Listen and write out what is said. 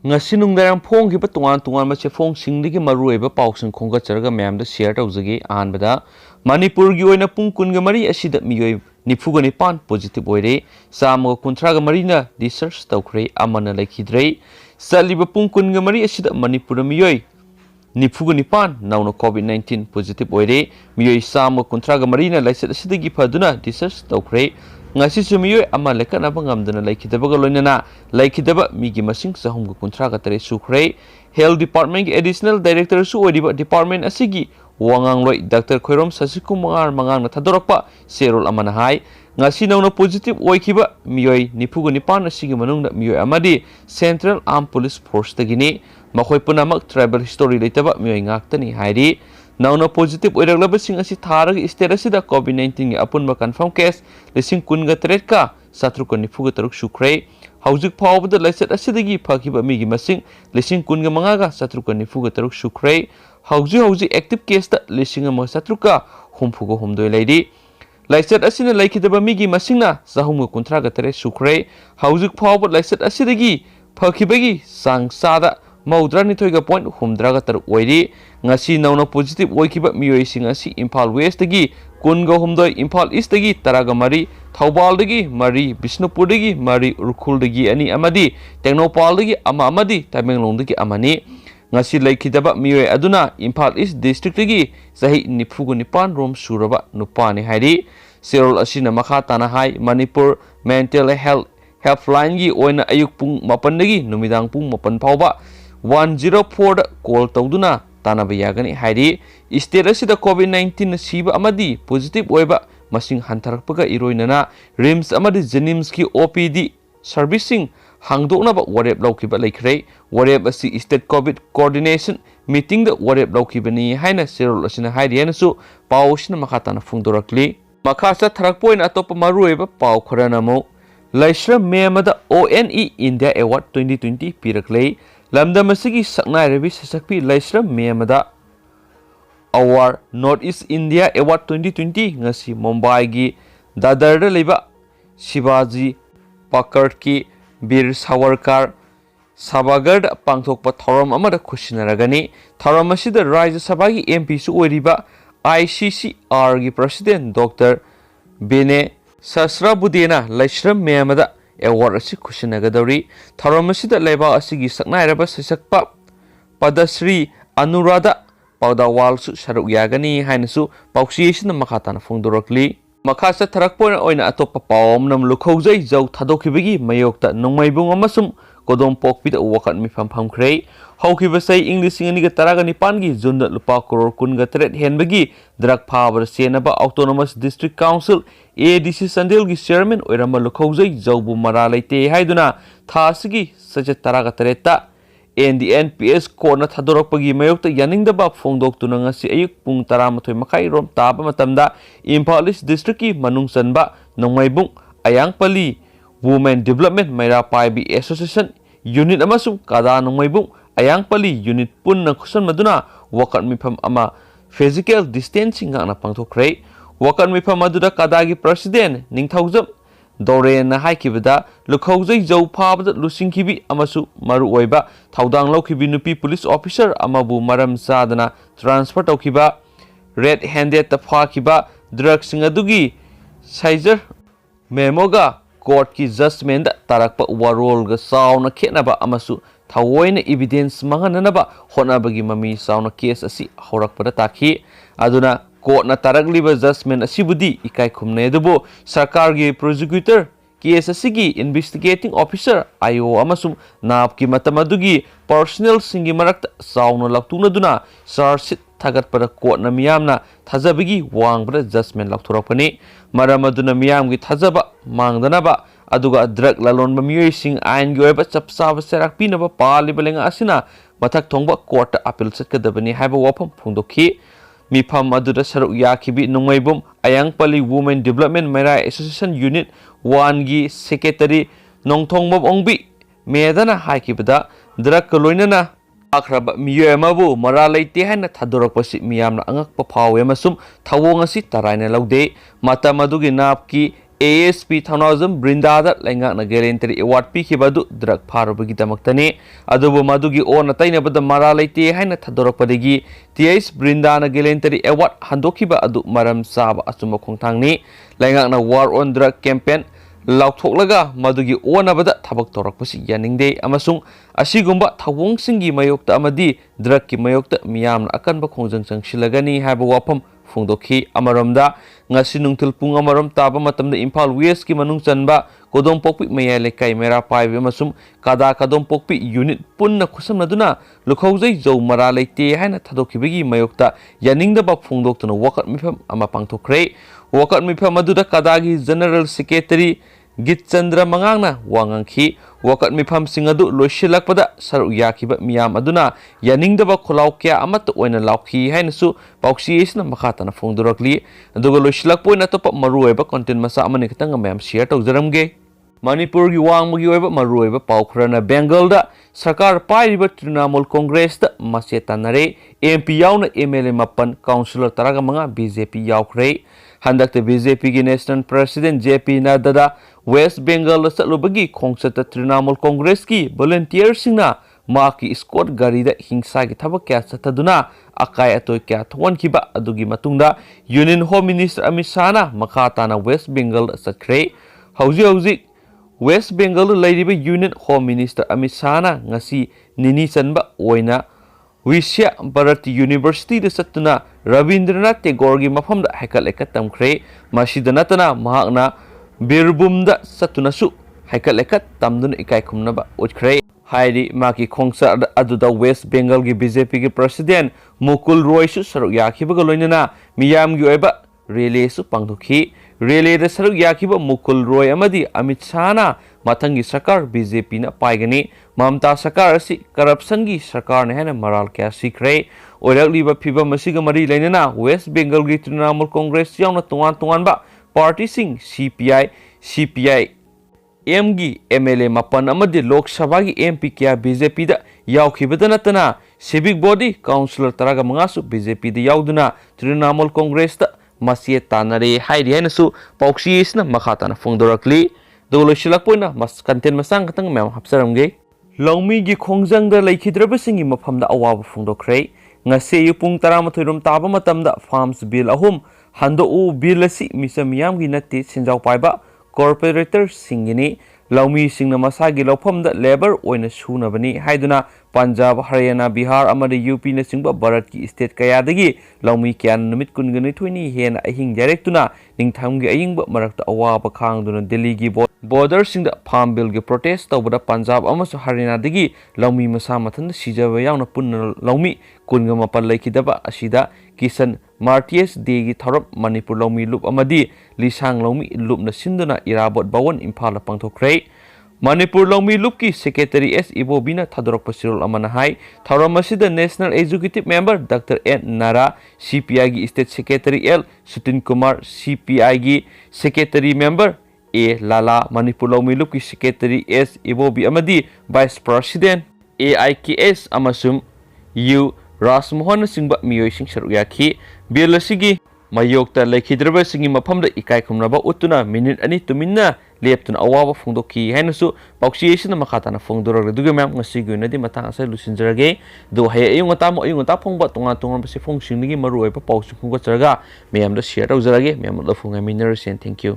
ngasi nungdarang phong ki patungan tungan ma che phong singdigi marueba pausing khongatjarga mayam da share tawjagi anbada manipur gi oina pung kunga mari asida miyoi nifuga nipan positive oire samga kuntraga marina research tawkhre amana laikhidrei saliba pung kunga mari asida manipur miyoi nifuga nipan nauna covid-19 positive oire miyoi samga kuntraga marina laisat asidagi phaduna research tawkhre ngasi sumiyoi ama lekana bangamdana laikhidabaga loinana laikhidaba migi masing sahumga kuntraga tare sukhre health department ki additional director su oidiba department asigi wangangloi dr khoirom sasikumar mangang na thadorakpa serol amana hai ngasi nauna positive oikhiba miyoi nifuga nipan asigi manungda miyoi amadi central armed police force tagini makhoi punamak tribal history leitaba miyoi ngaktani hairi nauna positive oiraglaba sing asi tharag state asida covid-19 gi apunba confirm case lising kunga tret ka satruka nifuga taruk sukhrei haujik phawbada laisat asidagi phakiba migi masing lising kunga mangaga satruka nifuga taruk sukhrei hauji active case ta lising ama satruka humfuga humdoi leidi laisat asina laikhidaba migi masingna sahumga kuntraga tare sukhrei haujik phawba laisat asidagi phakibagi sangsada Maudrani thoiga point humdraga tar oiri ngasi nauna positive oikiba miyoi sing asi Imphal West dagi kunga humdoi Imphal East dagi taraga mari Thaubal dagi mari Bisnupur dagi mari Urkhul dagi ani amadi Tengnoupal dagi ama amadi Tamenglong dagi amani ngasi laikhidaba miyoi aduna Imphal East district dagi sahi nifugu nipan rom suraba nupani hairi serol asina makha tana hai Manipur mental health helpline gi oina ayuk pung mapan dagi numidang pung mapan phawba 104 da call tawduna tanaba yagani hairi state asida covid-19 siba amadi positive oiba masing hantarakpaga iroinana rims amadi jenims ki opd servicing hangdoknaba warep laukiba laikhrei warep asi state covid coordination meeting da warep laukibani haina serol asina hairi hanasu pausina makhatana phungdorakli makhasa tharakpoin atopa marueba pau kharanamo laisra memada one india award 2020 piraklei lamdam asigi saknai rebi sasakpi laisram memada award north east india award 2020 ngasi mumbai gi dadar da leba shivaji pakard ki bir savarkar sabagar pangthokpa thoram amada khushinaragani thoram asida rajya sabha gi mp su oiriba iccr gi president dr bene sasrabudena laisram memada award asi khusinagadori thoram asida leba asigi saknairaba sasakpa padasri anurada paudawal su saruk yagani hainasu pausiation makhatana phongdorakli makhasa tharakpoina oina atopa pawam nam lukhoujai jau thadokibagi mayokta nongmaibung amasum kodom pokpida wakat mifam phamkhrei haukiba sai english ingani ga taraga nipan gi junda lupa crore kun ga tret henbagi drak phabar senaba autonomous district council adc sandel gi chairman oirama lukhoujai jaubu mara leite haiduna thasigi saja taraga treta ndnps kona thadorakpagi mayokta yaningdaba phongdoktuna ngasi ayuk pung 13 makhai rom taba matamda Imphal East district ki manung sanba nongmaibung ayangpali women development maira paibi association unit amasung kada nongmaibung ayangpali unit punna khusan maduna wakat mifam ama physical distancing ngana pangthokhrei wakat mifam aduda kadagi president ningthaujam Doren na haikibada lukhoujai jau phabada lusingkibi amasu maru oiba thaudang laukibi nupi police officer amabu maram sadana transfer taukiba red handed ta phakiba drugs singadugi sizer memoga court ki judgment da tarakpa warol ga sauna khenaba amasu thawoina evidence mangananaba honabagi mami sauna case asi horakpada takhi aduna court na taragliba judgment asibudi ikai khumne dubo sarkar gi prosecutor case asigi investigating officer io amasum nap ki matamadugi personal singi marakta sauna laktuna duna sarsit thagat para court na miyamna thajabigi wangbra judgment lakthorapani maramaduna miyam gi thajaba mangdanaba aduga drug lalon bamiyoi sing ain gi oiba chapsaba serak pinaba palibalenga asina mathak thongba court appeal satkadabani haiba wafam phungdokhi mifam aduda saruk yakibi nongmaibum ayangpali women development maira association unit 1 gi secretary nongthongbam ongbi medana haikibada drug loinana akraba miyamabu mara leite haina thadorakpasi miyamna angakpa phawe masum thawong asi taraina laude mata madugi napki ASP Thanazam Brindada Langana Galentary Award Pikibadu Drug Parabigitamaktani Adobo Madugi on a tiny but the Maralite Hana Tadorapadigi TS Brindana Galentary Award Handokiba Adu Maram Saba Asuma Kontangni Langana War on Drug Campaign Lautolaga Madugi on abada Tabak Torakpasi Yaning Day Amasung Asigumba Tawong Singi Mayokta Amadi Draki Mayokta Miam Akan Bakong Shilagani have a wapam Fungdoki Amaramda ngasi nungtil pung amaram taba matamda Imphal West ki manung chanba kodong pokpi mayale kai mera paibe masum kada kadong pokpi unit punna khusamnaduna lukhaujai zo mara leite haina thadokibegi mayokta yaningda ba phungdoktuna wakat mifam ama pangthokre wakat mifam aduda kadagi general secretary Git Chandra Mangangna Wangangki wakat mifam singadu loisilakpada saru yakiba miyam aduna yaningdaba kholau kya amat oina laukhi hainasu pauksi isna makhatana phongdurakli aduga loisilakpoina topa maruoiba content masa amani kitanga ma'am share tawjaramge Manipur gi wangmugi oiba maruoiba paukhrana Bengal da sarkar pairiba Trinamool Congress da masetanare MP yauna MLA mapan Councillor taraga manga BJP yaokhare handakta BJP gi National President JP Nadda West Bengal satlubagi khongchata Trinamool Congress ki volunteer singna maki squad gari da hingsa gi thabak kya sataduna akai atoi kya thon kiba adugi matungda Union Home Minister Amit Shah na makhatana West Bengal satkre hauji West Bengal ladiba Union Home Minister Amit Shah na ngasi nini chanba oina Visya Bharati University da satuna Rabindranath Tagore gi mafamda haikal ekat tamkhre masida natana mahakna Birbhum da satuna su haikal ekat tamduna ikai khumnaba utkhre haidi maki khongsa aduda West Bengal gi BJP gi President Mukul Roy su saruk yakhibaga loinana miyam gi oiba rally su pangthokhi rally da saruk yakhiba Mukul Roy amadi Amit Shah na mathangi sarkar BJP na paigani Mamta sarkar asi corruption gi sarkar ne hena maral kya sikre oirakliba phiba masiga mari lainana West Bengal gi Trinamool Congress yauna tungan ba party sing CPI MG MLA mapan amadi Lok Sabha gi MP kya BJP da yaokhibada natana civic body councillor taraga mangasu BJP da yauduna Trinamool Congress da masie tanare haidi hainasu pauksi isna makhatana phongdorakli dolosilakpoina mas content masang katang mem hapsaramge Longmi gi khongjang da laikhidrabasingi mafamda awaba phongdokre ngase yupung 12 rom taba matamda farms bill ahum hando bill asi misamiyam gi natti sinjaw paiba corporator singini Longmi singna masagi lawpamda labor oina sunabani haiduna Punjab Haryana Bihar amadi UP na singba Bharat ki state kayadagi Longmi kyan numit kungani thoini hena ahing directuna ningthamgi ayingba marakta awaba khangduna Delhi gi border singda farm bill gi protest tawbada Punjab amasu Haryana dagi Longmi masa mathanda sijaba yauna punna Longmi kunga mapal laikidaba asida Kisan Martyrs Day gi tharap Manipur Longmi loop amadi Lisang Longmi loop na sinduna Irabot Bawan Imphal pangthokre Manipur Longmi loop ki secretary S Ibobina Thadorok Pasirol amana hai Tharamasida National Executive Member Dr. N Nara CPI gi State Secretary L Sutin Kumar CPI gi Secretary Member A Lala Manipur Longmi loop ki secretary S Ibobi amadi Vice President AIKS amasum U Rasmohan singba miyoi sing saruk yakhi bill asigi mayokta laikhidraba singi mafamda ikai khumnaba utuna minute ani tuminna leptuna awaba phongdokhi hainasu pauksi isina makhatana phongdorag duga mem ngasigi unadi matang asai lusinjarage do haya ayungata phongba tonga base phongsingnigi maru oiba pausi phongga charaga meyamda share tawjarage meyam la phonga minner sen thank you